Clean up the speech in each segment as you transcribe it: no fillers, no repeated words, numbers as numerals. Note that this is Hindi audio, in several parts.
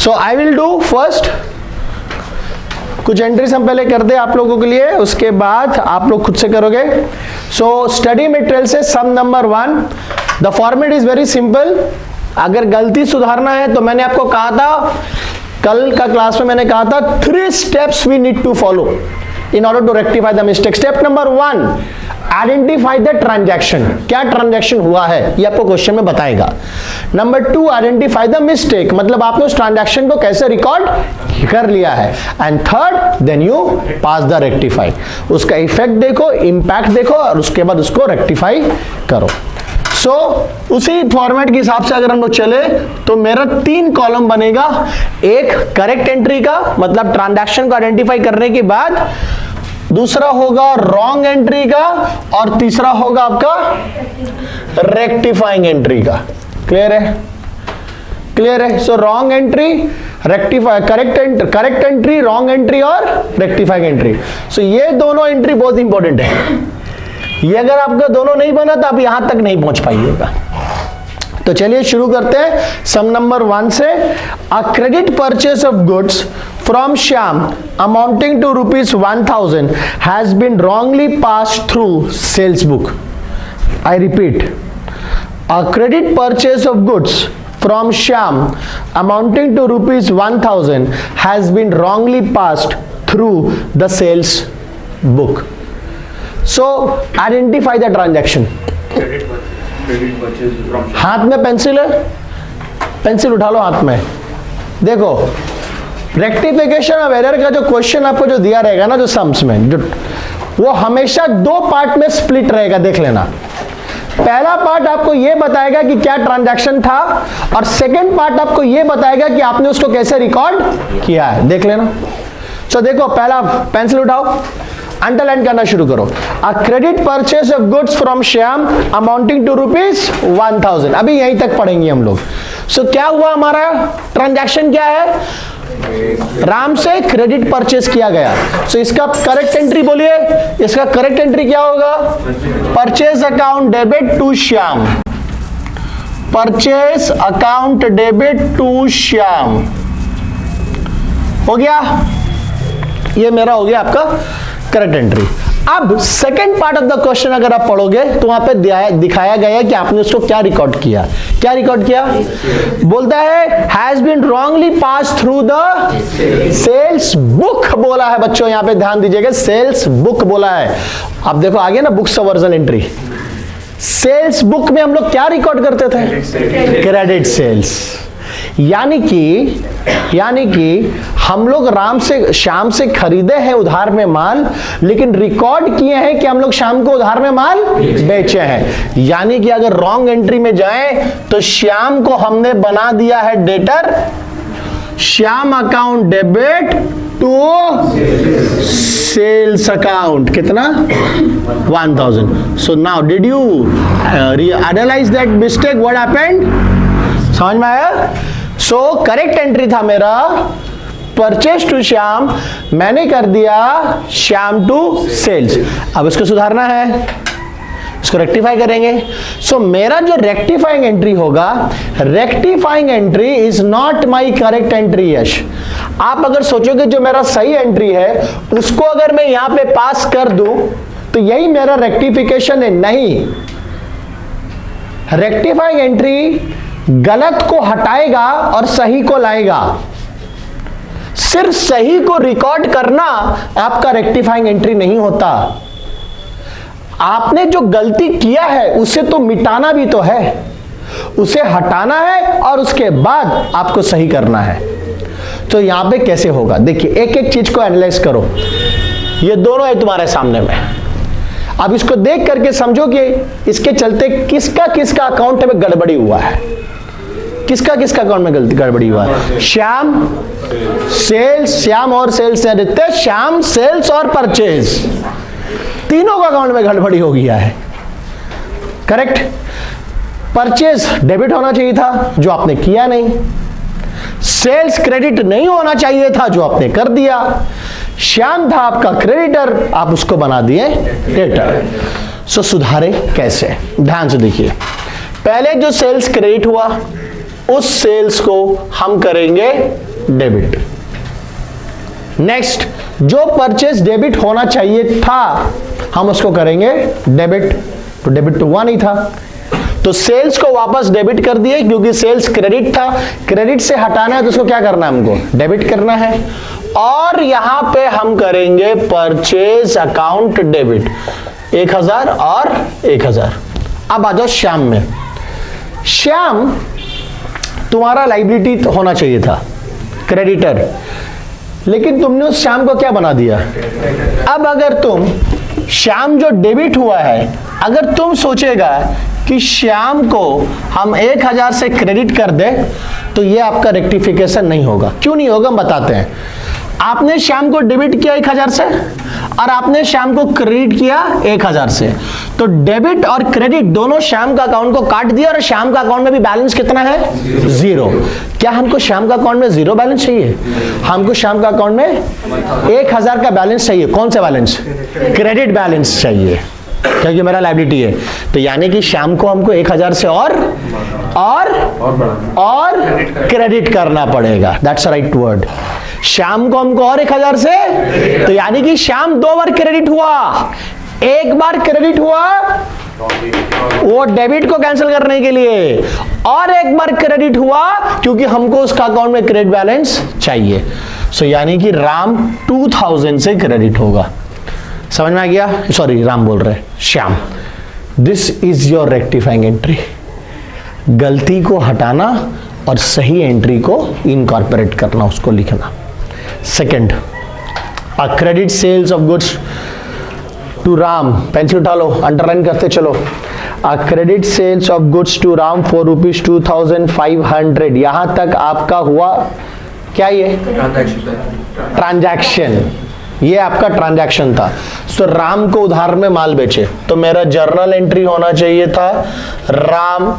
So I will do first कुछ एंट्रीज हम पहले कर दे आप लोगों के लिए, उसके बाद आप लोग खुद से करोगे। सो स्टडी मटेरियल से sum number 1, the format is very simple. अगर गलती सुधारना है तो मैंने आपको कहा था, कल का क्लास में मैंने कहा था 3 steps we need to follow in order to rectify the mistake. Step number 1, identify the transaction, क्या ट्रांजैक्शन हुआ है ये आपको क्वेश्चन में बताएगा। नंबर 2, आइडेंटिफाई द मिस्टेक, मतलब आपने उस ट्रांजैक्शन को कैसे रिकॉर्ड कर लिया है। And third, then you pass the rectify, उसका इफेक्ट देखो, इंपैक्ट देखो और उसके बाद उसको रेक्टिफाई करो। सो उसी फॉर्मेट के हिसाब से अगर हम लोग चले तो मेरा 3 कॉलम बनेगा। एक करेक्ट एंट्री का, मतलब ट्रांजैक्शन को आइडेंटिफाई करने के बाद, दूसरा होगा रॉन्ग एंट्री का और तीसरा होगा आपका रेक्टिफाइंग एंट्री का। क्लियर है? क्लियर है? So wrong entry, rectify, correct entry, wrong entry और रेक्टिफाइंग एंट्री। सो ये दोनों एंट्री बहुत इंपॉर्टेंट है। ये अगर आपका दोनों नहीं बना तो आप यहां तक नहीं पहुंच पाइएगा। तो चलिए शुरू करते हैं सम नंबर 1 से। A credit purchase of goods from Shyam amounting to ₹1000 has been wrongly passed through sales book. I repeat, a credit purchase of goods from Shyam amounting to ₹1000 has been wrongly passed through the sales book. So identify the transaction. Credit purchase from Shyam. हाथ में पेंसिल है, पेंसिल उठा लो हाथ में। देखो रेक्टिफिकेशन ऑफ एरर का जो क्वेश्चन आपको जो दिया रहेगा ना, जो सम्स में, जो वो हमेशा 2 पार्ट में स्प्लिट रहेगा, देख लेना। पहला पार्ट आपको यह बताएगा कि क्या ट्रांजैक्शन था और सेकंड पार्ट आपको यह बताएगा कि आपने उसको कैसे रिकॉर्ड किया है, देख लेना। तो देखो, पहला पेंसिल उठाओ, अंडरलाइन करना शुरू करो। A credit purchase of goods from Shyam amounting to ₹1000, अभी यहीं तक पढ़ेंगे हम लोग। सो क्या हुआ, हमारा ट्रांजैक्शन क्या है, राम से क्रेडिट परचेस किया गया। सो इसका करेक्ट एंट्री बोलिए, इसका करेक्ट एंट्री क्या होगा, purchase account debit to Shyam, purchase account debit to Shyam. हो गया, ये मेरा हो गया आपका करेक्ट एंट्री। अब second part of the question अगर आप पढ़ोगे तो वहां पे दिखाया गया है कि आपने उसको क्या रिकॉर्ड किया। क्या रिकॉर्ड किया, बोलता है has been wrongly pass through the sales book बोला है। बच्चों यहां पे ध्यान दीजिएगा, सेल्स बुक बोला है। अब देखो आगे ना, books version entry, sales book में हम लोग क्या रिकॉर्ड करते थे, क्रेडिट सेल्स। यानी कि हम लोग श्याम से खरीदे हैं उधार में माल, लेकिन रिकॉर्ड किए हैं कि हम लोग श्याम को उधार में माल बेचे हैं। यानी कि अगर रॉन्ग एंट्री में जाएं तो श्याम को हमने बना दिया है debtor, Shyam account debit to sales account, कितना 1000। So now did you analyse that mistake, what happened, समझ में आया? सो करेक्ट एंट्री था मेरा परचेज टू श्याम, मैंने कर दिया श्याम टू सेल्स। अब इसको सुधारना है, इसको रेक्टिफाई करेंगे। सो मेरा जो रेक्टिफाइंग एंट्री होगा, rectifying entry is not my correct entry. Yash, आप अगर सोचोगे जो मेरा सही एंट्री है उसको अगर मैं यहां पे पास कर दूं तो यही मेरा रेक्टिफिकेशन है, नहीं। रेक्टिफाइंग एंट्री गलत को हटाएगा और सही को लाएगा। सिर्फ सही को रिकॉर्ड करना आपका रेक्टिफाइंग एंट्री नहीं होता। आपने जो गलती किया है उसे तो मिटाना भी तो है, उसे हटाना है और उसके बाद आपको सही करना है। तो यहां पे कैसे होगा, देखिए एक एक चीज को एनालाइज करो। ये दोनों है तुम्हारे सामने में, अब इसको देख करके समझो कि इसके चलते किसका किसका अकाउंट में गड़बड़ी हुआ है, किसका किसका अकाउंट में गड़बड़ी हुआ है। श्याम सेल्स, श्याम और सेल्स से अधिकतर, श्याम सेल्स और परचेज, तीनों का अकाउंट में गड़बड़ी हो गया है। करेक्ट, परचेज डेबिट होना चाहिए था जो आपने किया नहीं, सेल्स क्रेडिट नहीं होना चाहिए था जो आपने कर दिया, श्याम था आपका क्रेडिटर, आप उसको बना दिए डेटर। सो सुधारे कैसे, ध्यान से देखिए। पहले जो सेल्स क्रेडिट हुआ उस सेल्स को हम करेंगे डेबिट। नेक्स्ट, जो परचेज डेबिट होना चाहिए था हम उसको करेंगे डेबिट, तो डेबिट तो हुआ नहीं था, तो सेल्स को वापस डेबिट कर दिए क्योंकि सेल्स क्रेडिट था, क्रेडिट से हटाना है तो उसको क्या करना है, हमको डेबिट करना है। और यहां पे हम करेंगे परचेज अकाउंट डेबिट 1000 और 1000। अब आ जाओ श्याम में। श्याम तुम्हारा लाइबिलिटी होना चाहिए था क्रेडिटर, लेकिन तुमने उस श्याम को क्या बना दिया। अब अगर तुम श्याम जो डेबिट हुआ है, अगर तुम सोचेगा कि श्याम को हम 1000 से क्रेडिट कर दे तो ये आपका रेक्टिफिकेशन नहीं होगा। क्यों नहीं होगा, हम बताते हैं। आपने श्याम को डेबिट किया 1000 से और आपने श्याम को क्रेडिट किया 1000 से, तो डेबिट और क्रेडिट दोनों श्याम का अकाउंट को काट दिया और श्याम का अकाउंट में भी बैलेंस कितना है, 0। क्या हमको श्याम का अकाउंट में 0 बैलेंस चाहिए? हमको श्याम का अकाउंट में 1000 का बैलेंस चाहिए। कौन सा बैलेंस? क्रेडिट बैलेंस चाहिए, क्योंकि मेरा लायबिलिटी है। तो यानी कि श्याम को हमको 1000 से और क्रेडिट करना पड़ेगा। That's right word. श्याम को हमको और 1000 से, तो यानी कि श्याम 2 बार क्रेडिट हुआ। एक बार क्रेडिट हुआ वो डेबिट को कैंसिल करने के लिए, और एक बार क्रेडिट हुआ क्योंकि हमको उसका अकाउंट में क्रेडिट बैलेंस चाहिए। सो यानी कि राम 2000 से क्रेडिट होगा। समझ में आ गया? सॉरी, राम बोल रहे, Shyam. This is your rectifying entry. गलती को हटाना और सही एंट्री को इनकॉर्पोरेट करना, उसको लिखना। Second, a credit sales of goods to Ram. Pencil उठा लो, अंडरलाइन करते चलो। A credit sales of goods to Ram for ₹2500। यहां तक आपका हुआ क्या? ये ट्रांजैक्शन, ये आपका ट्रांजैक्शन था। सो राम को उधार में माल बेचे, तो मेरा जर्नल एंट्री होना चाहिए था Ram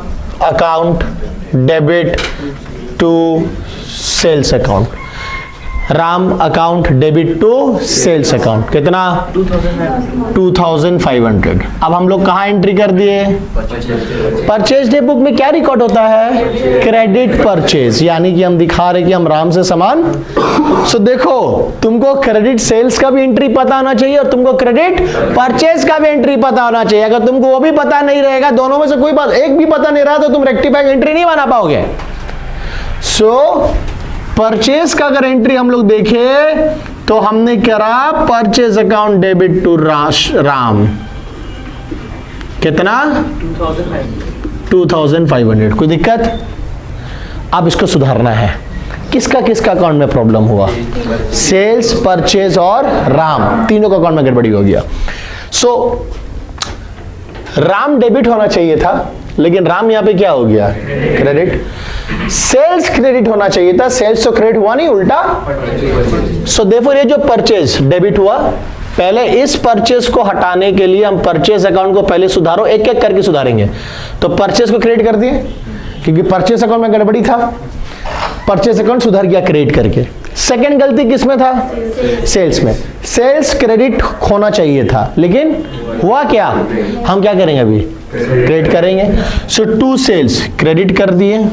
account debit to sales account. Ram account debit to sales account कितना? 2500। अब हम लोग कहां एंट्री कर दिए? परचेज डे बुक में क्या रिकॉर्ड होता है? क्रेडिट परचेज, यानी कि हम दिखा रहे कि हम राम से सामान। सो देखो, तुमको क्रेडिट सेल्स का भी एंट्री पता होना चाहिए और तुमको क्रेडिट परचेज का भी एंट्री पता होना चाहिए। अगर तुमको वो भी पता नहीं रहेगा, दोनों में से कोई बात एक भी पता नहीं रहा, तो तुम रेक्टिफाइंग एंट्री नहीं बना पाओगे। सो परचेज का अगर एंट्री हम लोग देखें तो हमने करा purchase account debit to Ram कितना? 2500। कोई दिक्कत? अब इसको सुधारना है। किसका किसका अकाउंट में प्रॉब्लम हुआ? सेल्स, परचेज और राम, तीनों का अकाउंट में गड़बड़ी हो गया। सो राम डेबिट होना चाहिए था, लेकिन राम यहां पे क्या हो गया? क्रेडिट। सेल्स क्रेडिट होना चाहिए था, सेल्स तो क्रेडिट हुआ नहीं, उल्टा। सो देयरफॉर ये जो परचेज डेबिट हुआ, पहले इस परचेज को हटाने के लिए हम परचेज अकाउंट को पहले सुधारो, एक एक करके सुधारेंगे। तो परचेज को क्रेडिट कर दिए क्योंकि परचेज अकाउंट में गड़बड़ी था, परचेज अकाउंट सुधर गया क्रेडिट करके। सेकंड गलती किसमें था? सेल्स में। सेल्स क्रेडिट होना चाहिए था, लेकिन हुआ क्या? हम क्या करेंगे अभी? क्रेडिट करेंगे। सो टू सेल्स क्रेडिट कर दिए,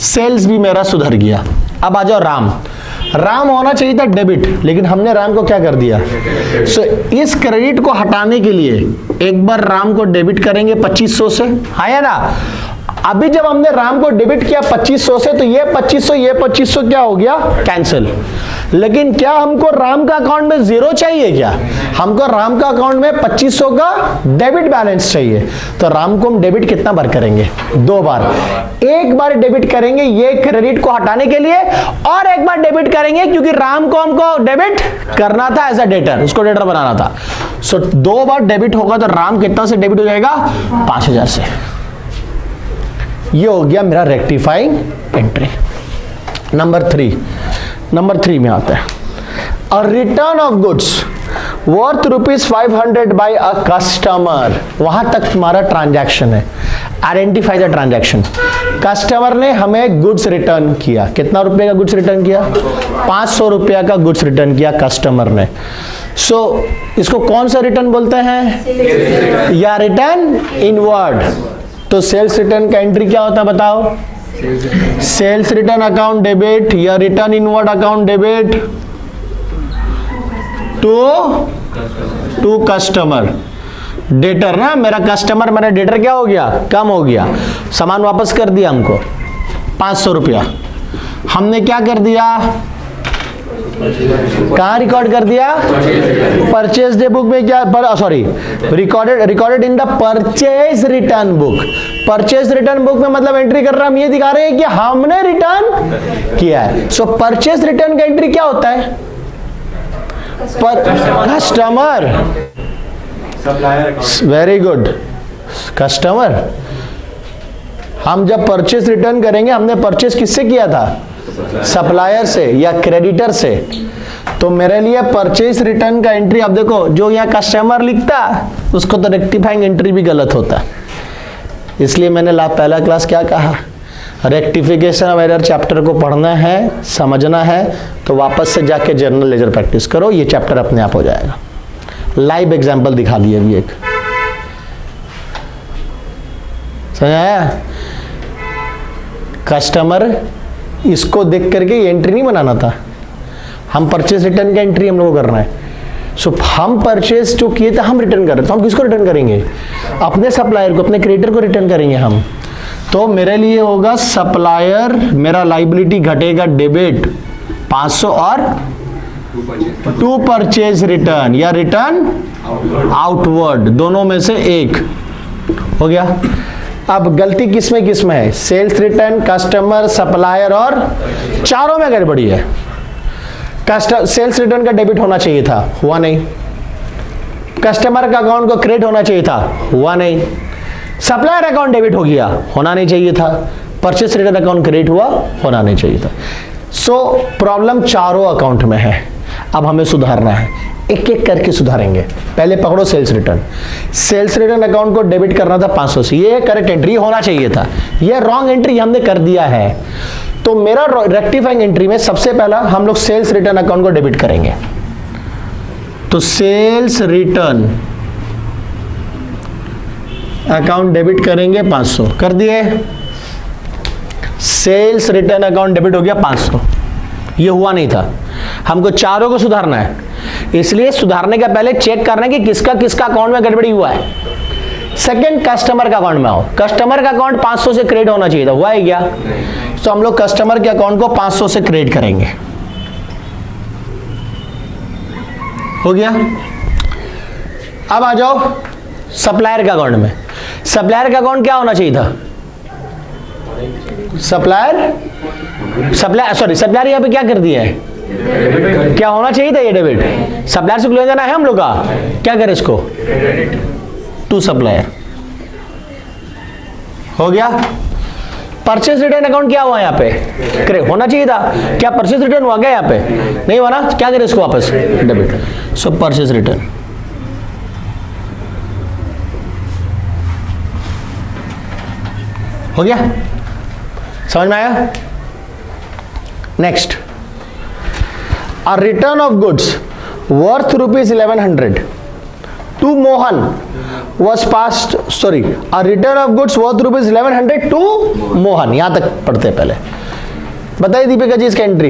सेल्स भी मेरा सुधर गया। अब आ जाओ राम। राम होना चाहिए था डेबिट, लेकिन हमने राम को क्या कर दिया? सो इस क्रेडिट को हटाने के लिए एक बार राम को डेबिट करेंगे 2500 से, है ना। अभी जब हमने राम को डेबिट किया 2500 से, तो ये 2500 क्या हो गया? कैंसिल। लेकिन क्या हमको राम का अकाउंट में 0 चाहिए? क्या हमको राम का अकाउंट में 2500 का डेबिट बैलेंस चाहिए? तो राम को हम डेबिट कितना बार करेंगे? 2 बार। एक बार डेबिट करेंगे ये क्रेडिट को हटाने के लिए, और एक बार डेबिट करेंगे क्योंकि राम को हमको डेबिट करना था एज अ डेटर, उसको डेटर बनाना था। सो 2 बार डेबिट होगा तो राम कितना से डेबिट हो जाएगा? 5000 से। ये हो गया मेरा रेक्टिफाइंग एंट्री। नंबर 3 में आता है a return of goods worth ₹500 by a customer. वहां तक तुम्हारा ट्रांजैक्शन है। Identify the transaction. कस्टमर ने हमें गुड्स रिटर्न किया। कितना रुपए का गुड्स रिटर्न किया? 500 रुपया का गुड्स रिटर्न किया कस्टमर ने। सो इसको कौन सा रिटर्न बोलते हैं? या रिटर्न इनवर्ड। तो सेल्स रिटर्न का एंट्री क्या होता है बताओ? सेल्स रिटर्न अकाउंट डेबिट या return inward account debit to customer. Debtor ना, मेरा कस्टमर मेरा डेटर क्या हो गया, कम हो गया, सामान वापस कर दिया हमको 500 रुपया। हमने क्या कर दिया, कहाँ रिकॉर्ड कर दिया, परचेज डे बुक में, क्या sorry recorded in the purchase return book. Purchase return book में मतलब एंट्री कर रहा हम ये दिखा रहे हैं कि हमने रिटर्न किया है। सो परचेज रिटर्न का एंट्री क्या होता है, पर कस्टमर, वेरी गुड, कस्टमर। हम जब परचेज रिटर्न करेंगे, हमने परचेज किससे किया था, सप्लायर से या क्रेडिटर से, तो मेरे लिए परचेज रिटर्न का एंट्री, अब देखो जो यहाँ कस्टमर लिखता उसको तो रेक्टिफाइंग एंट्री भी गलत होता, इसलिए मैंने पहला क्लास क्या कहा, रेक्टिफिकेशन ऑफ एरर चैप्टर को पढ़ना है, समझना है, तो वापस से जाके जर्नल लेजर प्रैक्टिस करो, ये चैप्टर अपने आप हो जाएगा। लाइव एग्जांपल दिखा दिए अभी एक, समझ आया, कस्टमर, इसको देख करके ये एंट्री नहीं बनाना था, हम परचेज रिटर्न का एंट्री हम लोग को करना है। सो हम परचेज जो किए थे हम रिटर्न कर रहे, तो हम किसको रिटर्न करेंगे, अपने सप्लायर को, अपने क्रेडिटर को रिटर्न करेंगे हम। तो मेरे लिए होगा सप्लायर, मेरा लाइबिलिटी घटेगा डेबिट 500 और टू परचेज रिटर्न या रिटर्न आउटवर्ड, दोनों में से एक हो गया। अब गलती किस में है, सेल्स रिटर्न, कस्टमर, सप्लायर और चारों में गड़बड़ी है। सेल्स रिटर्न का डेबिट होना चाहिए था, हुआ नहीं। कस्टमर का अकाउंट को क्रेडिट होना चाहिए था, हुआ नहीं। सप्लायर अकाउंट डेबिट हो गया, होना नहीं चाहिए था। परचेस रिटर्न अकाउंट क्रेडिट हुआ, होना नहीं चाहिए था। सो प्रॉब्लम चारों अकाउंट में है, अब हमें सुधारना है, एक एक करके सुधारेंगे। पहले पकड़ो sales return. Sales return account को डेबिट करना था 500 से, ये करेक्ट एंट्री होना चाहिए था, ये रॉन्ग एंट्री हमने कर दिया है। तो मेरा रेक्टिफाइंग एंट्री में सबसे पहला हम लोग सेल्स रिटर्न अकाउंट को डेबिट करेंगे। तो सेल्स रिटर्न अकाउंट डेबिट करेंगे 500, कर दिए। सेल्स रिटर्न अकाउंट डेबिट हो गया 500, ये हुआ नहीं था। हमको चारों को सुधारना है, इसलिए सुधारने के पहले चेक करना है कि किसका किसका अकाउंट में गड़बड़ी हुआ है। सेकंड, कस्टमर का अकाउंट में आओ। कस्टमर का अकाउंट 500 से क्रेडिट होना चाहिए था, हुआ है क्या? तो हम लोग कस्टमर के अकाउंट को 500 से क्रेडिट करेंगे, हो गया। अब आ जाओ सप्लायर का अकाउंट में। सप्लायर का अकाउंट क्या होना चाहिए था? सप्लायर यहां पे क्या कर दिया है? क्या होना चाहिए था? ये डेबिट। सप्लायर से लेना है हम लोग का, क्या करें इसको? टू सप्लायर, हो गया। परचेस रिटर्न अकाउंट क्या हुआ यहाँ पे? होना चाहिए था। क्या परचेस रिटर्न हुआ क्या यहाँ पे? नहीं हुआ ना, क्या करें इसको वापस? डेबिट। सो परचेस रिटर्न, हो गया, समझ में आया? Next, a return of goods worth ₹1100 to Mohan was passed, sorry, a return of goods worth ₹1100 to Mohan। यहां तक पढ़ते हैं, पहले बताइए दीपिका जी इसका एंट्री।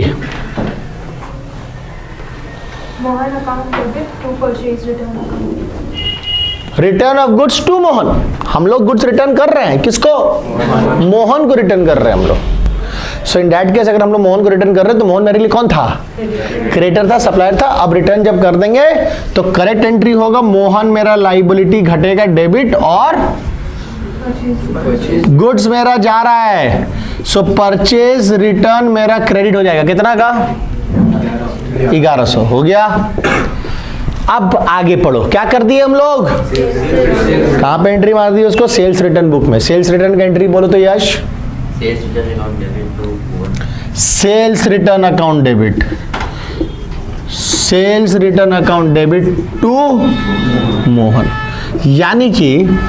Mohan account debit to purchase return account. Return of goods to Mohan, हम लोग गुड्स रिटर्न कर रहे हैं, किसको? मोहन को रिटर्न कर रहे हैं हम लोग। सो इन दैट केस अगर हम लोग मोहन को रिटर्न कर रहे हैं तो मोहन मेरे लिए कौन था? क्रेडिटर था, सप्लायर था। अब रिटर्न जब कर देंगे तो करेक्ट एंट्री होगा मोहन मेरा लाइबिलिटी घटेगा डेबिट और गुड्स मेरा जा रहा है। सो परचेज रिटर्न मेरा क्रेडिट हो जाएगा, कितना का? 1100, हो गया। अब आगे पढ़ो, क्या कर दिए हम लोग? कहां पे एंट्री मार दी उसको? सेल्स रिटर्न बुक में। सेल्स रिटर्न का एंट्री बोलो तो Yash. Sales return account debit, sales return account debit to Mohan, यानी कि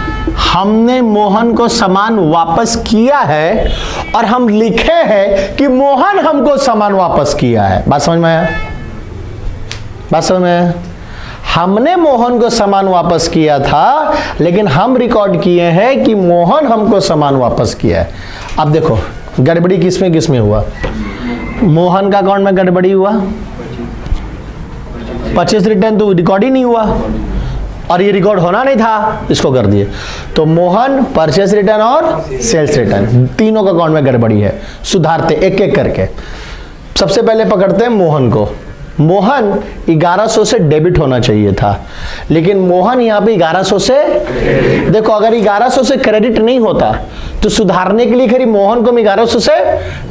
हमने मोहन को सामान वापस किया है और हम लिखे हैं कि मोहन हमको सामान वापस किया है। बात समझ में आया? बात समझ में आया? हमने मोहन को सामान वापस किया था, लेकिन हम रिकॉर्ड किए हैं कि मोहन हमको सामान वापस किया है। अब देखो गड़बड़ी किस में हुआ? मोहन का अकाउंट में गड़बड़ी हुआ, परचेज रिटर्न तो रिकॉर्ड ही नहीं हुआ और ये रिकॉर्ड होना नहीं था, इसको कर दिए। तो मोहन, परचेज रिटर्न और सेल्स रिटर्न तीनों का अकाउंट में गड़बड़ी है। सुधारते एक एक करके। सबसे पहले पकड़ते हैं मोहन को। मोहन 1100 से डेबिट होना चाहिए था, लेकिन मोहन यहां पे 1100 से, देखो अगर 1100 से क्रेडिट नहीं होता तो सुधारने के लिए खरी मोहन को 1100 से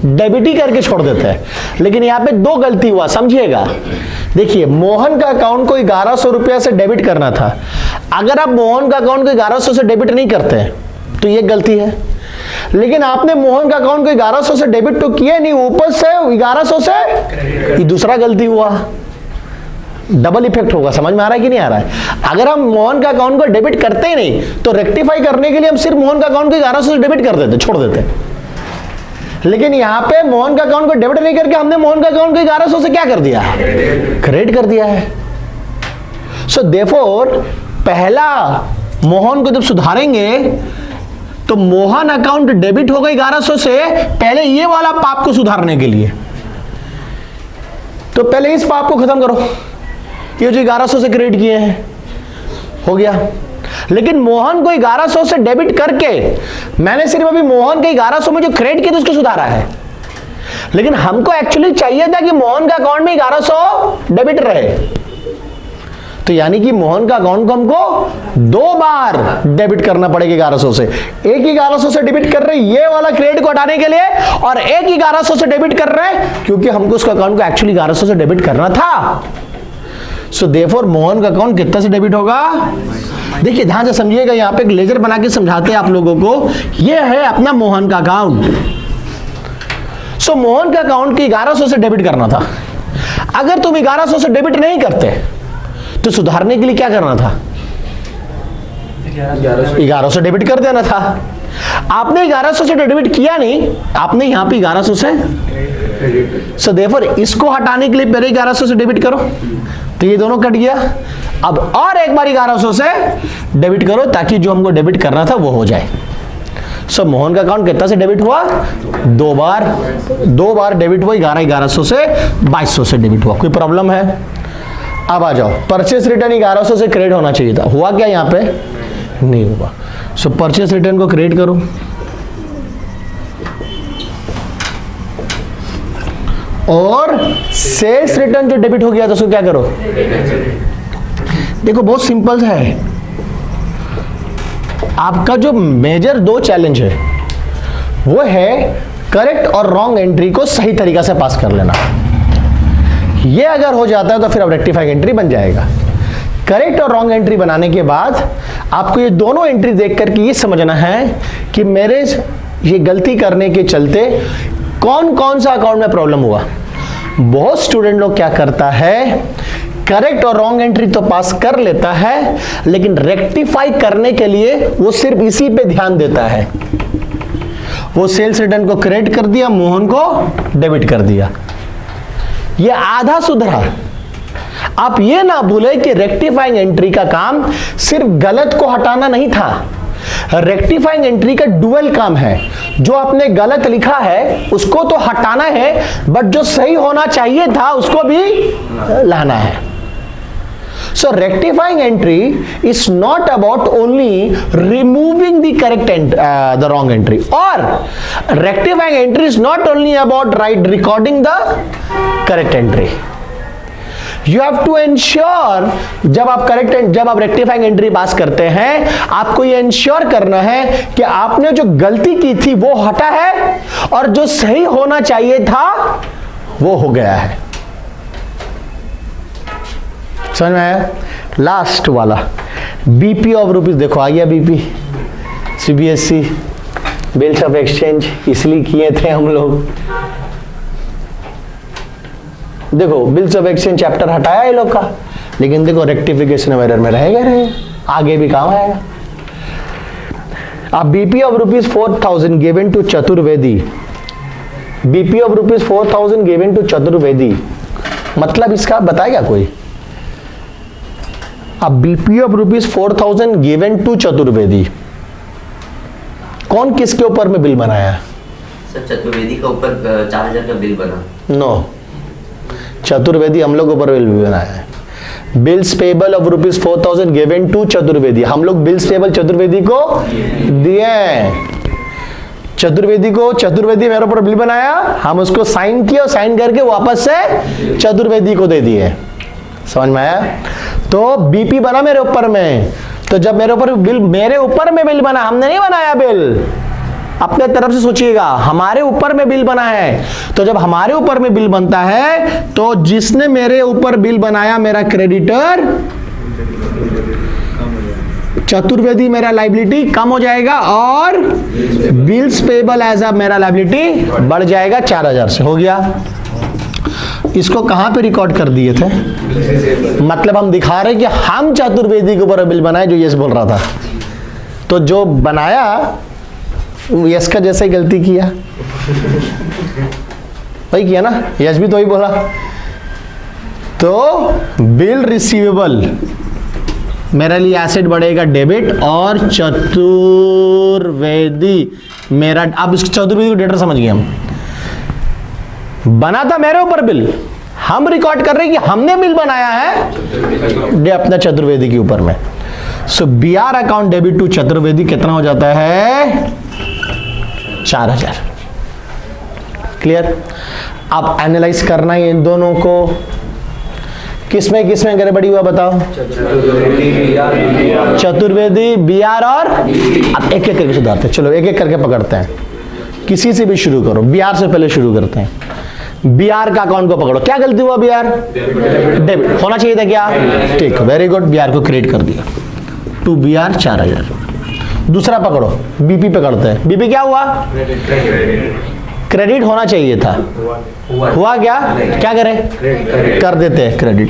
डेबिट ही करके छोड़ देते हैं, लेकिन यहां पे दो गलती हुआ, समझिएगा। देखिए मोहन का अकाउंट को 1100 रुपया से डेबिट करना था। अगर आप मोहन का अकाउंट को 1100 से डेबिट नहीं करते तो ये गलती है, लेकिन आपने मोहन का अकाउंट को 1100 से डेबिट तो किया नहीं, ऊपर से 1100 से, ये दूसरा गलती हुआ। डबल इफेक्ट होगा, समझ में आ रहा है कि नहीं आ रहा है? अगर हम मोहन का अकाउंट को डेबिट करते ही नहीं तो रेक्टिफाई करने के लिए हम सिर्फ मोहन का अकाउंट को 1100 से डेबिट कर देते, छोड़ देते। लेकिन यहां पे मोहन का अकाउंट को डेबिट नहीं करके हमने मोहन का अकाउंट को 1100 से क्या कर दिया? क्रेडिट कर दिया है। सो देयरफॉर पहला मोहन को जब सुधारेंगे तो मोहन अकाउंट डेबिट होगा 1100 से, पहले ये वाला पाप को सुधारने के लिए। तो पहले इस पाप को खत्म करो, ये जो 1100 से क्रेडिट किए हैं हो गया। लेकिन मोहन को 1100 से डेबिट करके मैंने सिर्फ अभी मोहन के 1100 में जो क्रेडिट किया था उसको सुधारा है, लेकिन हमको एक्चुअली चाहिए था कि मोहन का अकाउंट में 1100 डेबिट रहे। तो यानी कि मोहन का अकाउंट को हमको 2 बार डेबिट करना पड़ेगा 1100 से। एक 1100 से डेबिट कर रहे हैं ये वाला क्रेडिट को हटाने के लिए, और एक 1100 से डेबिट कर रहे हैं क्योंकि हमको उसका अकाउंट को एक्चुअली 1100 से डेबिट करना था। सो देयरफॉर मोहन का अकाउंट कितना से डेबिट होगा? देखिए ध्यान से समझिएगा, यहां पे एक लेजर बना के समझाते हैं आप लोगों को। ये है अपना मोहन का अकाउंट। सो मोहन का अकाउंट की 1100 से डेबिट करना था। अगर तुम 1100 से डेबिट नहीं करते तो सुधारने के लिए क्या करना था? 1100 से डेबिट कर देना था। आपने 1100 से डेबिट किया नहीं, आपने यहां पे 1100 से, सो देयरफॉर इसको हटाने के लिए पहले 1100 से डेबिट करो, तो ये दोनों कट गया। अब और एक बार 1100 से डेबिट करो ताकि जो हमको डेबिट करना था वो हो जाए। सो मोहन का अकाउंट कितना से डेबिट हुआ? 2 बार डेबिट हुआ। 1100 से 2200 से डेबिट हुआ। कोई प्रॉब्लम है? अब आ जाओ, परचेस रिटर्न 1100 से क्रेडिट होना चाहिए था, हुआ क्या यहां पे? नहीं हुआ। सो परचेस रिटर्न को क्रेडिट करो, और सेल्स रिटर्न जो डेबिट हो गया तो उसको क्या करो? देखो बहुत सिंपल है। आपका जो मेजर 2 चैलेंज है वो है करेक्ट और रॉन्ग एंट्री को सही तरीका से पास कर लेना। ये अगर हो जाता है तो फिर अब रेक्टिफाइंग एंट्री बन जाएगा। करेक्ट और रॉन्ग एंट्री बनाने के बाद आपको ये दोनों एंट्री देख करके ये समझना है कि मेरे ये गलती करने के चलते कौन कौन सा अकाउंट में प्रॉब्लम हुआ। बहुत स्टूडेंट लोग क्या करता है, करेक्ट और रॉन्ग एंट्री तो पास कर लेता है, लेकिन रेक्टिफाई करने के लिए वो सिर्फ इसी पे ध्यान देता है। वो सेल्स रिटर्न को क्रेडिट कर दिया, मोहन को डेबिट कर दिया, ये आधा सुधरा। आप ये ना भूले कि रेक्टिफाइंग एंट्री का काम सिर्फ गलत को हटाना नहीं था। रेक्टिफाइंग एंट्री का डुअल काम है। जो आपने गलत लिखा है उसको तो हटाना है, बट जो सही होना चाहिए था उसको भी लाना है। So rectifying entry is not about only removing the correct the wrong entry, or rectifying entry is not only about recording the correct entry. You have to ensure जब आप रेक्टिफाइंग एंट्री पास करते हैं, आपको ये इंश्योर करना है कि आपने जो गलती की थी वो हटा है और जो सही होना चाहिए था वो हो गया है। समझ में आया? लास्ट वाला बीपी ऑफ रुपीज, देखो आ गया BP, CBSE bills of exchange, इसलिए किए थे हम लोग। देखो बिल्स ऑफ एक्सचेंज चैप्टर हटाया ये लोग का, लेकिन देखो रेक्टिफिकेशन ऑफ एरर में रहेगा, आगे भी काम आएगा। अब BP of rupees 4000 given to Chaturvedi, BP of rupees 4000 given to Chaturvedi, मतलब इसका बताएगा कोई? अब BP of rupees 4000 given to Chaturvedi, कौन किसके ऊपर में बिल बनाया? सर चतुर्वेदी का ऊपर 4000 का बिल बना। नो, चतुर्वेदी हम लोग ऊपर बिल बनाया है। Bills payable of ₹4,000 given to Chaturvedi. हम लोग बिल्स पेबल चतुर्वेदी को दिए हैं। चतुर्वेदी मेरे ऊपर बिल बनाया, हम उसको साइन किया, साइन करके वापस से चतुर्वेदी को दे दिए। समझ में आया? तो बीपी बना मेरे ऊपर में। तो जब मेरे ऊपर में बिल बना, हमने नहीं बनाया बिल, अपने तरफ से सोचिएगा, हमारे ऊपर में बिल बना है। तो जब हमारे ऊपर में बिल बनता है तो जिसने मेरे ऊपर बिल बनाया, मेरा क्रेडिटर चतुर्वेदी, मेरा लायबिलिटी कम हो जाएगा और बिल्स पेबल एज अ मेरा लायबिलिटी बढ़ जाएगा 4000 से। हो गया? इसको कहां पे रिकॉर्ड कर दिए थे? मतलब हम दिखा रहे कि हम चतुर्वेदी के ऊपर बिल बनाए, जो यस बोल रहा था। तो जो बनाया यस का जैसे ही गलती किया, वही किया ना, यस भी तो वही बोला। तो बिल रिसीवेबल मेरे लिए एसेट बढ़ेगा डेबिट, और चतुर्वेदी मेरा, अब इस चतुर्वेदी को डेटर समझ गए हम। बना था मेरे ऊपर बिल, हम रिकॉर्ड कर रहे हैं कि हमने बिल बनाया है अपना चतुर्वेदी के ऊपर में। So BR account debit to Chaturvedi कितना हो जाता है? 4000। क्लियर? अब एनालाइज करना है इन दोनों को, किसमें गड़बड़ी हुआ बताओ? चतुर्वेदी, बीआर और अब एक एक करके सुधारते हैं। चलो एक एक करके पकड़ते हैं, किसी से भी शुरू करो। बीआर से पहले शुरू करते हैं। बीआर का अकाउंट को पकड़ो। क्या गलती हुआ? बीआर डेबिट होना चाहिए था क्या? ठीक, वेरी गुड, बीआर को क्रिएट कर दिया। To BR 4000। दूसरा पकड़ो, बीपी पकड़ते हैं। बीपी क्या हुआ? क्रेडिट होना चाहिए था, हुआ क्या? क्या करें? कर देते हैं क्रेडिट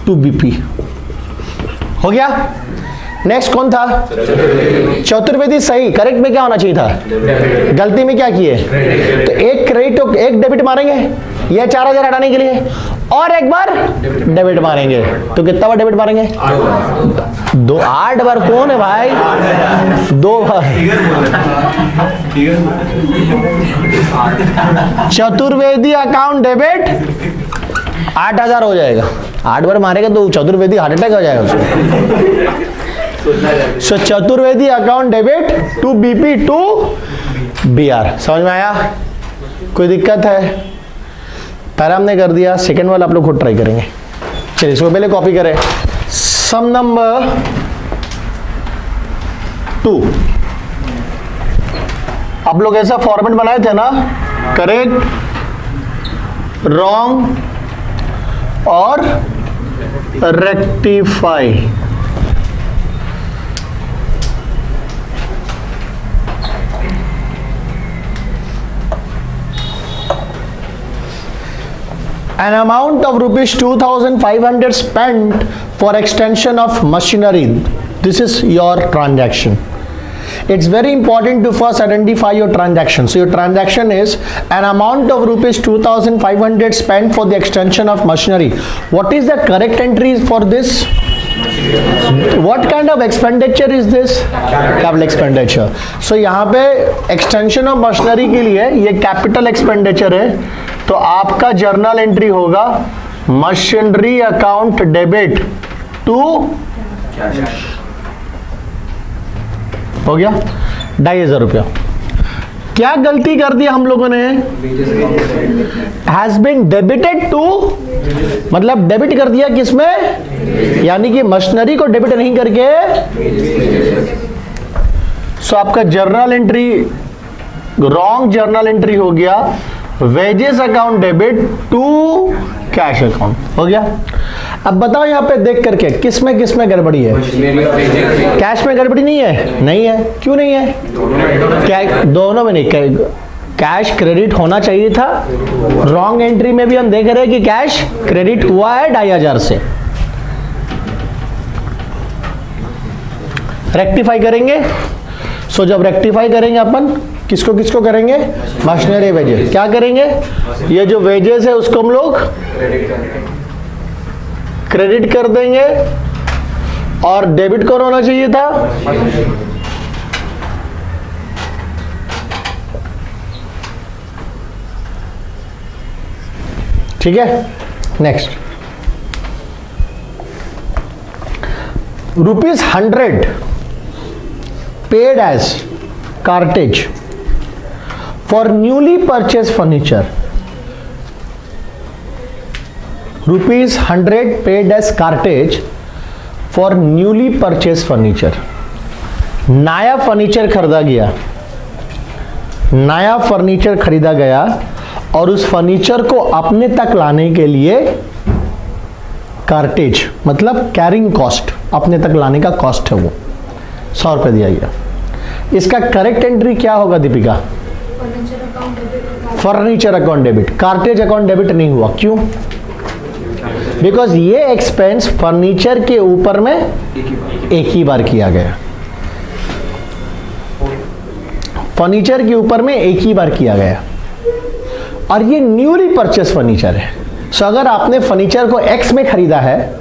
टू बीपी। हो गया? नेक्स्ट कौन था? चतुर्वेदी। सही, करेक्ट में क्या होना चाहिए था? गलती में क्या किए? तो एक क्रेडिट तो एक डेबिट मारेंगे, यह 4000 हटाने के लिए, और एक बार डेबिट मारेंगे। तो कितना बार डेबिट मारेंगे? 8 बार। कौन है भाई? 2 बार। चतुर्वेदी अकाउंट डेबिट 8000 हो जाएगा। 8 बार मारेगा तो चतुर्वेदी हार्ट अटैक हो जाएगा उसको। So Chaturvedi account debit to BP to BR. समझ में आया? कोई दिक्कत है? पहला हमने कर दिया, सेकेंड वाला आप लोग खुद ट्राई करेंगे। चलिए इसको पहले कॉपी करें। सम नंबर 2, आप लोग ऐसा फॉर्मेट बनाए थे ना, करेक्ट, रॉन्ग और rectify. An amount of ₹2,500 spent for extension of machinery. This is your transaction. It's very important to first identify your transaction. So your transaction is an amount of ₹2,500 spent for the extension of machinery. What is the correct entry for this? What kind of expenditure is this? Capital expenditure. So यहाँ पे extension of machinery के लिए ये capital expenditure है, तो आपका जर्नल एंट्री होगा मशीनरी अकाउंट डेबिट टू, हो गया 2500 रुपया। क्या गलती कर दिया हम लोगों ने? हैज बीन डेबिटेड टू, मतलब डेबिट कर दिया किसमें? यानी कि मशीनरी को डेबिट नहीं करके। सो आपका journal entry wrong journal entry हो गया, wages account debit to cash account. हो गया? अब बताओ यहाँ पे देख करके किस में गड़बड़ी है? कैश में गड़बड़ी नहीं है? नहीं है। क्यों नहीं है? क्या दोनों में नहीं? कैश क्रेडिट होना चाहिए था। रॉन्ग एंट्री में भी हम देख रहे हैं कि कैश क्रेडिट हुआ है 2500 से। रेक्टिफाई करेंगे। सो जब रेक्टिफाई करेंगे अपन किसको करेंगे? Machinery wages. क्या करेंगे? ये जो वेजेस है उसको हम लोग क्रेडिट कर देंगे, और डेबिट कौन होना चाहिए था? ठीक है, next ₹100 paid as cartage for newly purchase furniture. ₹100 paid as cartage for newly purchase furniture. नया फर्नीचर खरीदा गया, नया फर्नीचर खरीदा गया और उस फर्नीचर को अपने तक लाने के लिए कार्टेज मतलब कैरिंग कॉस्ट, अपने तक लाने का कॉस्ट है वो ₹100 दिया गया। इसका करेक्ट एंट्री क्या होगा Deepika? Furniture account debit. Furniture account debit, cartage account debit नहीं हुआ। क्यों? बिकॉज ये एक्सपेंस फर्नीचर के ऊपर में एक ही बार किया गया, फर्नीचर के ऊपर में एक ही बार किया गया और ये न्यूली परचेस फर्नीचर है। सो अगर आपने फर्नीचर को X में खरीदा है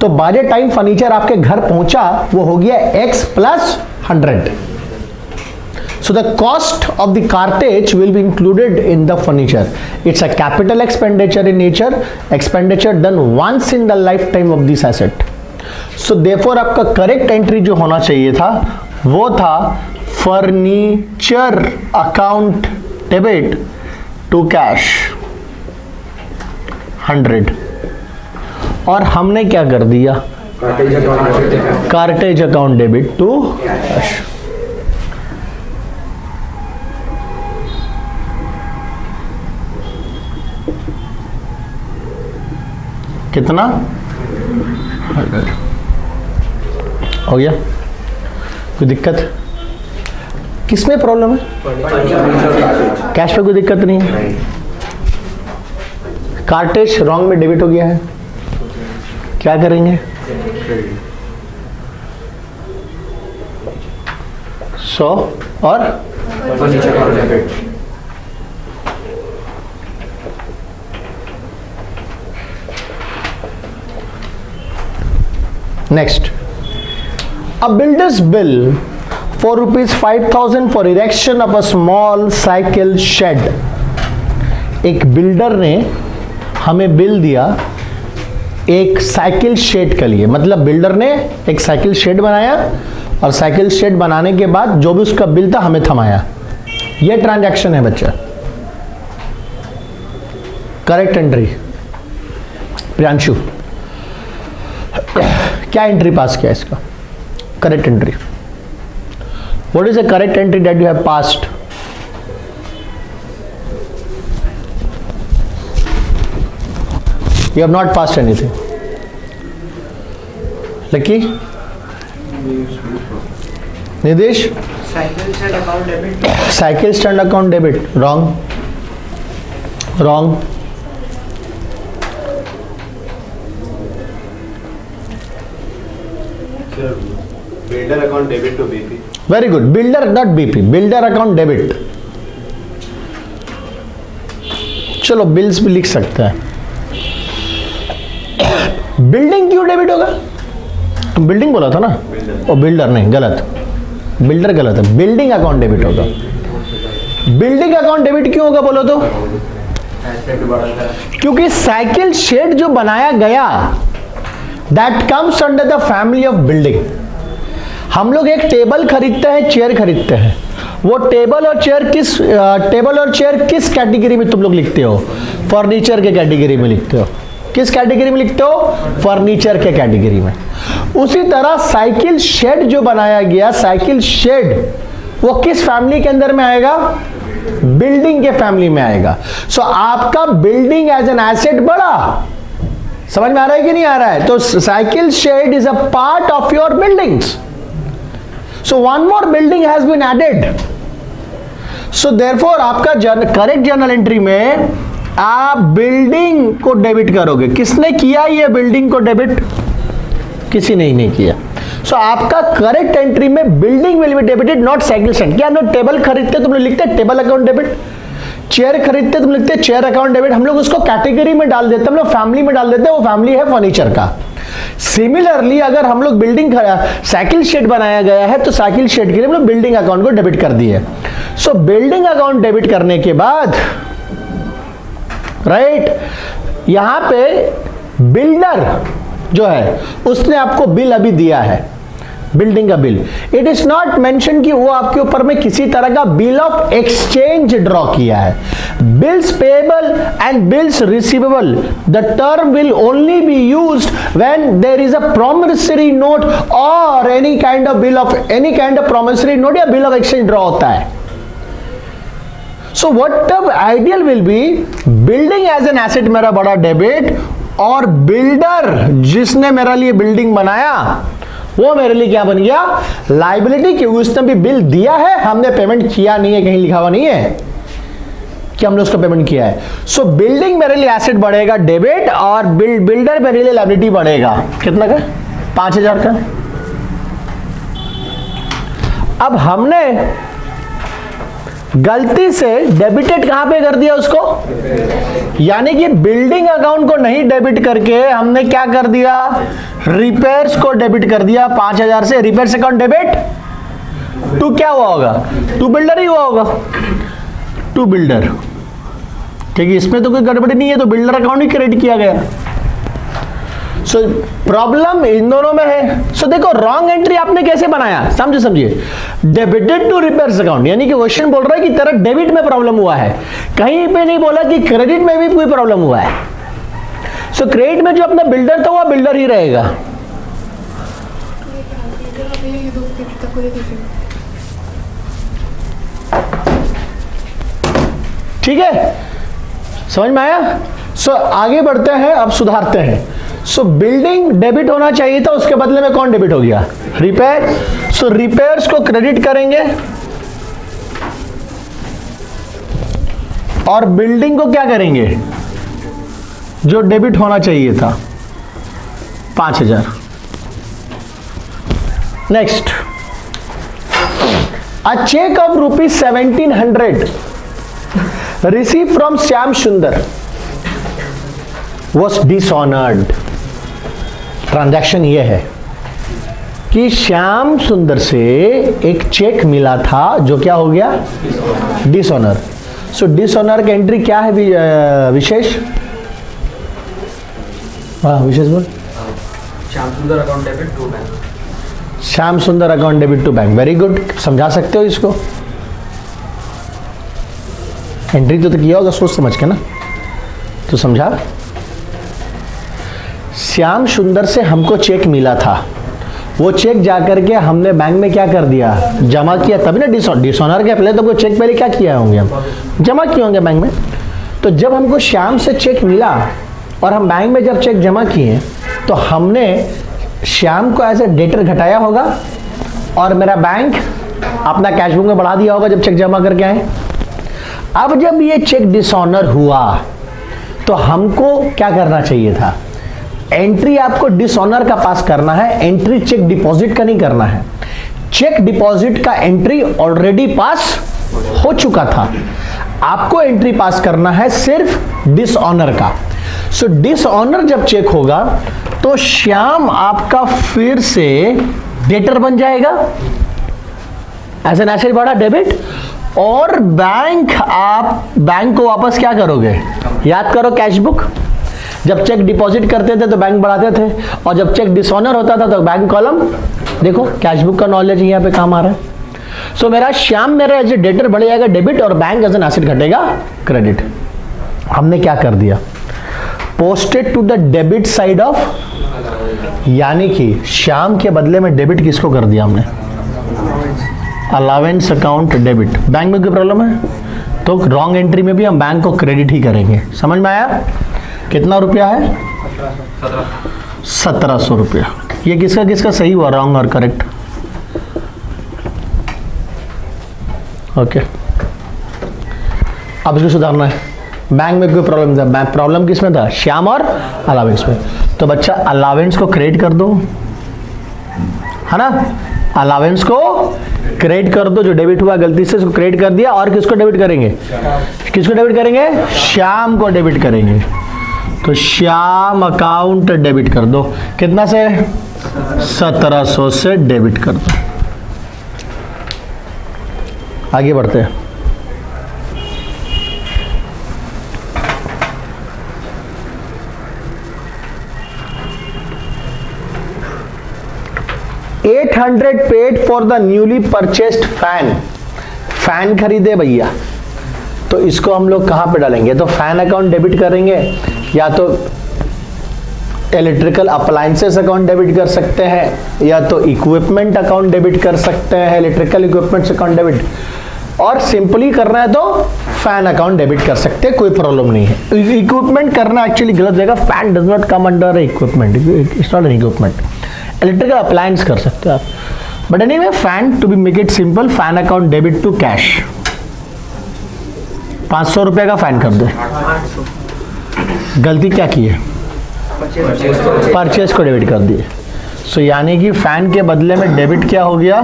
तो बाय द टाइम फर्नीचर आपके घर पहुंचा वो हो गया X + 100। So the cost of the cartage will be included in the furniture. It's a capital expenditure in nature, expenditure done once in the lifetime of this asset. So therefore आपका करेक्ट एंट्री जो होना चाहिए था वो था furniture account debit to cash 100 और हमने क्या कर दिया? Cartage account debit to cash. कितना? 100 हो गया? कोई दिक्कत? किसमें प्रॉब्लम है? कैश पे कोई दिक्कत नहीं है। कार्टेज रॉन्ग में डेबिट हो गया है, क्या करेंगे? सो और next, a builder's bill for ₹5,000 for erection of a small cycle shed। एक बिल्डर ने हमें बिल दिया एक साइकिल शेड के लिए, मतलब बिल्डर ने एक साइकिल शेड बनाया और साइकिल शेड बनाने के बाद जो भी उसका बिल था हमें थमाया। ये ट्रांजैक्शन है बच्चा। करेक्ट एंट्री प्रियांशु, क्या एंट्री पास किया इसका? Correct entry. What is the correct entry that you have passed? You have not passed anything. Lucky? Nidesh? Cycle stand account debit. Cycle stand account debit. Wrong. Wrong. Sir, builder account debit to BP. Very good. Builder, not BP. Builder account debit. चलो बिल्स भी लिख सकते हैं। बिल्डिंग क्यों डेबिट होगा? बिल्डिंग बोला था ना, और बिल्डर नहीं, गलत। बिल्डर गलत है, बिल्डिंग अकाउंट डेबिट होगा। बिल्डिंग अकाउंट डेबिट क्यों होगा बोलो तो? क्योंकि साइकिल शेड जो बनाया गया that comes under the family of building. हम लोग एक टेबल खरीदते हैं, चेयर खरीदते हैं, वो टेबल और चेयर किस कैटेगरी में तुम लोग लिखते हो? फर्नीचर के कैटेगरी में लिखते हो। किस कैटेगरी में लिखते हो? फर्नीचर के कैटेगरी में। उसी तरह साइकिल शेड जो बनाया गया, साइकिल शेड वो किस फैमिली के अंदर में आएगा? बिल्डिंग के फैमिली में आएगा। सो आपका बिल्डिंग एज एन एसेट बढ़ा। समझ में आ रहा है कि नहीं आ रहा है? तो cycle shed is a part of your buildings. So one more building has been added. So therefore आपका करेक्ट जर्नल एंट्री में आप बिल्डिंग को डेबिट करोगे। किसने किया ये बिल्डिंग को डेबिट? किसी ने ही नहीं किया। सो आपका करेक्ट एंट्री में building will be debited, not cycle stand. क्या हम लोग टेबल खरीदते तुम लोग लिखते टेबल अकाउंट डेबिट, चेयर खरीदते तुम लिखते चेयर अकाउंट डेबिट। हम लोग उसको कैटेगरी में डाल देते, हम लोग फैमिली में डाल देते, वो फैमिली है फर्नीचर का। सिमिलरली अगर हम लोग बिल्डिंग साइकिल शेड बनाया गया है तो साइकिल शेड के लिए हम लोग बिल्डिंग अकाउंट को डेबिट कर दिए। सो बिल्डिंग अकाउंट डेबिट करने के बाद राइट यहां पे बिल्डर जो है उसने आपको बिल अभी दिया है, बिल्डिंग का bill. It is not mention कि वो आपके ऊपर में किसी तरह का बिल ऑफ एक्सचेंज ड्रॉ किया है। Bills payable and bills receivable, the term will only be used when there is a promissory note और any kind of bill of any kind of promissory note या बिल ऑफ एक्सचेंज ड्रॉ होता है। So what the ideal will be, building as an asset मेरा बड़ा डेबिट, और बिल्डर जिसने मेरे लिए बिल्डिंग बनाया वो मेरे लिए क्या बन गया, लायबिलिटी, क्योंकि उसने भी बिल दिया है, हमने पेमेंट किया नहीं है, कहीं लिखा हुआ नहीं है कि हमने उसका पेमेंट किया है। सो बिल्डिंग मेरे लिए एसेट बढ़ेगा डेबिट, और बिल्डर मेरे लिए लायबिलिटी बढ़ेगा। कितना का? 5,000 का। अब हमने गलती से डेबिटेड कहां पे कर दिया उसको, यानी कि बिल्डिंग अकाउंट को नहीं डेबिट करके हमने क्या कर दिया, रिपेयर्स को डेबिट कर दिया 5,000 से। रिपेयर्स अकाउंट डेबिट टू क्या हुआ होगा, टू बिल्डर ही हुआ होगा, टू बिल्डर, क्योंकि इसमें तो कोई गड़बड़ी नहीं है, तो बिल्डर अकाउंट ही क्रेडिट किया गया। सो प्रॉब्लम इन दोनों में है। सो देखो रॉन्ग एंट्री आपने कैसे बनाया, समझिए, डेबिटेड टू रिपेयर्स अकाउंट, यानी कि क्वेश्चन बोल रहा है कि तेरा डेबिट में प्रॉब्लम हुआ है, कहीं पे नहीं बोला कि क्रेडिट में भी कोई प्रॉब्लम हुआ है। सो क्रेडिट में जो अपना बिल्डर था वो बिल्डर ही रहेगा। ठीक है, समझ में आया? सो आगे बढ़ते हैं, अब सुधारते हैं। सो बिल्डिंग डेबिट होना चाहिए था, उसके बदले में कौन डेबिट हो गया, रिपेयर। सो रिपेयर्स को क्रेडिट करेंगे और बिल्डिंग को क्या करेंगे, जो डेबिट होना चाहिए था 5,000। Next, a cheque of ₹1,700 receive from Shyam Sundar was dishonoured. Transaction यह है कि श्याम सुंदर से एक चेक मिला था जो क्या हो गया, डिसऑनर। सो डिसऑनर की एंट्री क्या है विशेष? हाँ विशेष बोल। Shyam Sundar account debit to bank. Shyam Sundar account debit to bank, very good. समझा सकते हो इसको? एंट्री तो किया होगा सोच समझ के ना, तो समझा। श्याम सुंदर से हमको चेक मिला था, वो चेक जाकर के हमने बैंक में क्या कर दिया, जमा किया, तभी ना डिसऑनर के पहले तो कोई चेक पहले क्या किया होंगे, हम जमा किए होंगे बैंक में। तो जब हमको श्याम से चेक मिला और हम बैंक में जब चेक जमा किए तो हमने श्याम को एज ए डेटर घटाया होगा और मेरा बैंक अपना कैश बुक में बढ़ा दिया होगा जब चेक जमा करके आए। अब जब ये चेक डिसऑनर हुआ तो हमको क्या करना चाहिए था, एंट्री आपको डिसऑनर का पास करना है, एंट्री चेक डिपॉजिट का नहीं करना है। चेक डिपॉजिट का एंट्री ऑलरेडी पास हो चुका था, आपको एंट्री पास करना है सिर्फ डिसऑनर का। सो डिसऑनर जब चेक होगा तो श्याम आपका फिर से डेटर बन जाएगा, एज एन एसेट बढ़ा डेबिट, और बैंक, आप बैंक को वापस क्या करोगे, याद करो कैश बुक। जब चेक डिपॉजिट करते थे तो बैंक बढ़ाते थे, और जब चेक डिसऑनर होता था तो बैंक कॉलम, देखो कैश बुक का नॉलेज यहाँ पे काम आ रहा है। सो मेरा श्याम मेरा एज ए डेटर बढ़ जाएगा डेबिट, और बैंक एज एन एसेट घटेगा क्रेडिट। हमने क्या कर दिया, posted to the debit side of, यानी कि श्याम के बदले में डेबिट किसको कर दिया हमने, अलावेंस अकाउंट डेबिट। बैंक में कोई प्रॉब्लम है तो रॉन्ग एंट्री में भी हम बैंक को क्रेडिट ही करेंगे। समझ में आया? कितना रुपया है, 1700 रुपया। ये किसका किसका सही हुआ, रॉन्ग और करेक्ट? ओके, अब इसको सुधारना है। बैंक में कोई प्रॉब्लम था, बैंक प्रॉब्लम किस में था, श्याम और अलावेंस में। तो बच्चा अलावेंस को क्रेडिट कर दो, है ना, अलावेंस को क्रेडिट कर दो, जो डेबिट हुआ गलती से उसको क्रेडिट कर दिया। और किसको डेबिट करेंगे, किसको डेबिट करेंगे, श्याम को डेबिट करेंगे। तो श्याम अकाउंट डेबिट कर दो, कितना से, 1700 से डेबिट कर दो। आगे बढ़ते हैं। 800 paid for the newly purchased fan. Fan खरीदे भैया, तो इसको हम लोग कहां पे डालेंगे? तो फैन अकाउंट डेबिट करेंगे, या तो इलेक्ट्रिकल अप्लायंसेस अकाउंट डेबिट कर सकते हैं, या तो इक्विपमेंट अकाउंट डेबिट कर सकते हैं, इलेक्ट्रिकल इक्विपमेंट्स अकाउंट डेबिट, और सिंपली करना है तो फैन अकाउंट डेबिट कर सकते हैं, कोई प्रॉब्लम नहीं है। इक्विपमेंट करना एक्चुअली गलत जगह, fan does not come under equipment, it's not an equipment. Electrical appliance कर सकते हैं आप, but anyway fan, to be make it simple, fan account debit to cash. 500 रुपए का फैन कर दे। गलती क्या की है? परचेज को डेबिट कर दिए। सो यानी कि फैन के बदले में डेबिट क्या हो गया?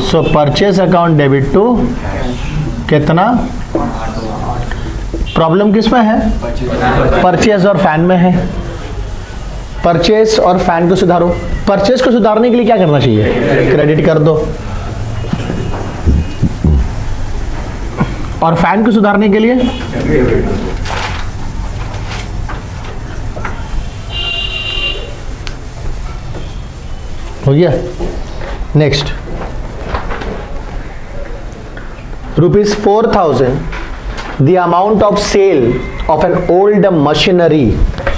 So purchase account debit to कितना? प्रॉब्लम किस में है? परचेज और फैन में है। परचेज और फैन को सुधारो। परचेज को सुधारने के लिए क्या करना चाहिए? क्रेडिट कर दो। और फैन को सुधारने के लिए हो गया। Next, ₹4,000 the amount of sale of an old machinery.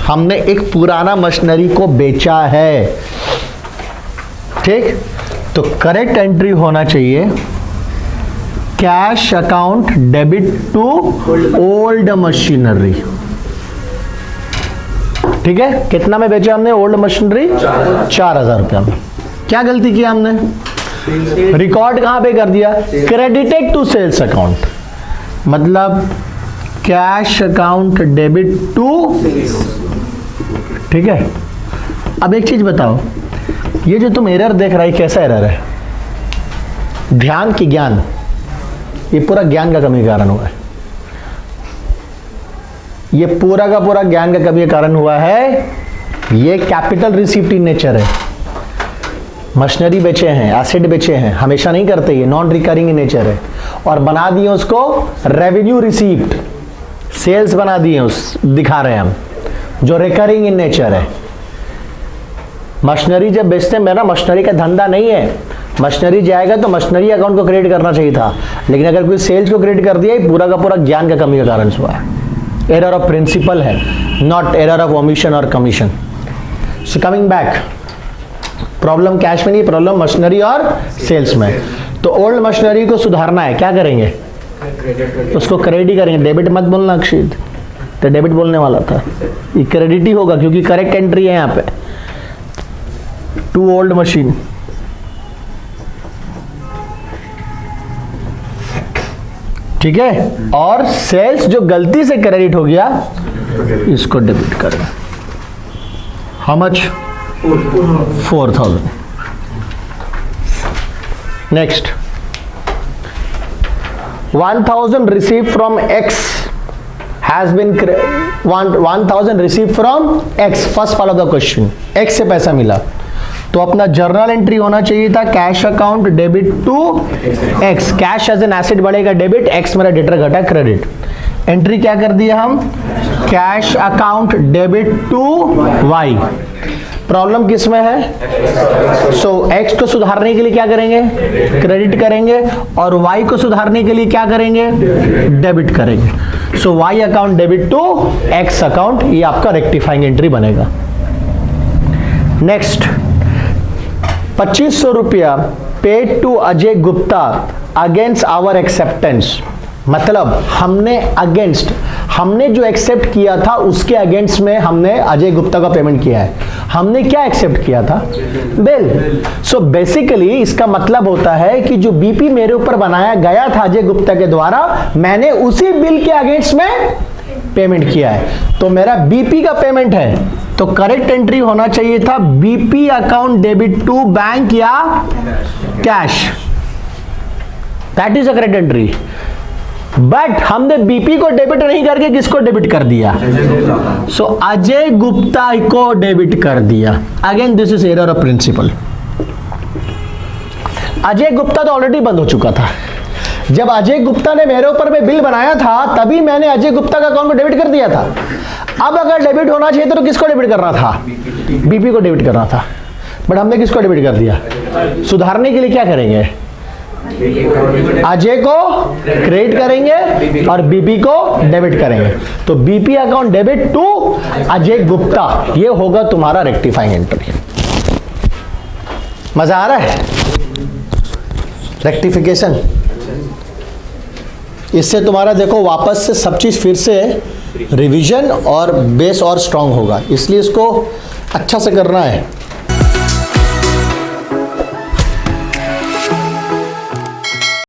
हमने एक पुराना मशीनरी को बेचा है, ठीक? तो करेक्ट एंट्री होना चाहिए cash account debit to old machinery. ठीक है, कितना में बेचे हमने ओल्ड मशीनरी? 4,000 रुपया में। क्या गलती किया हमने? रिकॉर्ड कहां पे कर दिया? क्रेडिटेड टू सेल्स अकाउंट, मतलब कैश अकाउंट डेबिट टू। ठीक है, अब एक चीज बताओ, ये जो तुम एरर देख रहा है कैसा एरर है? ध्यान की ज्ञान, ये पूरा ज्ञान का कमी कारण हुआ है। ये पूरा का पूरा ज्ञान का कमी कारण हुआ है। ये कैपिटल रिसीप्ट इन नेचर है। मशीनरी बेचे हैं, एसेट बेचे हैं, हमेशा नहीं करते, ये नॉन रिकरिंग इन नेचर है, और बना दिए उसको रेवेन्यू रिसीप्ट, सेल्स बना दिए, उस दिखा रहे हैं हम, जो रिकरिंग इन नेचर है। मशीनरी जब बेचते हैं, मेरा मशीनरी का धंधा नहीं है, मशीनरी जाएगा तो मशीनरी अकाउंट को क्रेडिट करना चाहिए था, लेकिन अगर कोई सेल्स को क्रेडिट कर दिया, ये पूरा का पूरा ज्ञान का कमी का कारण हुआ है। एरर ऑफ प्रिंसिपल है, नॉट एरर ऑफ ओमिशन और commission. So coming back, problem cash में नहीं, प्रॉब्लम मशीनरी और सेल्स में। तो ओल्ड मशीनरी को सुधारना है, क्या करेंगे? उसको क्रेडिट ही करेंगे। डेबिट मत बोलना अक्षित, तो डेबिट बोलने वाला था, ये क्रेडिट ही होगा क्योंकि करेक्ट एंट्री है यहाँ पे, टू ओल्ड मशीन। ठीक है, और सेल्स जो गलती से क्रेडिट हो गया, इसको डेबिट करें। How much? 4,000। Next, 1,000 received from X has been 1,000 received from X, first part of the question, X से पैसा मिला, तो अपना जर्नल एंट्री होना चाहिए था cash account debit to X। Cash as an asset बढ़ेगा डेबिट, X मेरा डेटर घटा क्रेडिट। एंट्री क्या कर दिया हम? Cash account debit to Y। Problem किस में है? सो X को सुधारने के लिए क्या करेंगे? क्रेडिट करेंगे, और Y को सुधारने के लिए क्या करेंगे? डेबिट करेंगे। So Y account debit to X account, ये आपका रेक्टिफाइंग एंट्री बनेगा। नेक्स्ट, 2,500 रुपया paid to Ajay Gupta against our acceptance. मतलब हमने जो एक्सेप्ट किया था उसके अगेंस्ट में हमने अजय गुप्ता का पेमेंट किया है। हमने क्या एक्सेप्ट किया था? बिल। सो बेसिकली इसका मतलब होता है कि जो बीपी मेरे ऊपर बनाया गया था अजय गुप्ता के द्वारा, मैंने उसी बिल के अगेंस्ट में पेमेंट किया है, तो मेरा बीपी का पेमेंट है, तो करेक्ट एंट्री होना चाहिए था BP account debit to bank या cash. That is a correct entry. But हमने बीपी को डेबिट नहीं करके किसको डेबिट कर दिया? सो अजय गुप्ता को डेबिट कर दिया। Again this is error of principle. Ajay Gupta तो ऑलरेडी बंद हो चुका था। जब अजय गुप्ता ने मेरे ऊपर में बिल बनाया था, तभी मैंने अजय गुप्ता का अकाउंट को डेबिट कर दिया था। अब अगर डेबिट होना चाहिए तो किसको डेबिट करना था? बीपी को डेबिट करना था। बट हमने किसको डेबिट कर दिया? सुधारने के लिए क्या करेंगे? अजय को क्रेडिट करेंगे और बीपी को डेबिट करेंगे। तो BP account debit to Ajay Gupta, ये होगा तुम्हारा रेक्टिफाइंग एंट्री। मजा आ रहा है? रेक्टिफिकेशन, इससे तुम्हारा देखो वापस से सब चीज फिर से रिवीजन और बेस और स्ट्रांग होगा, इसलिए इसको अच्छा से करना है।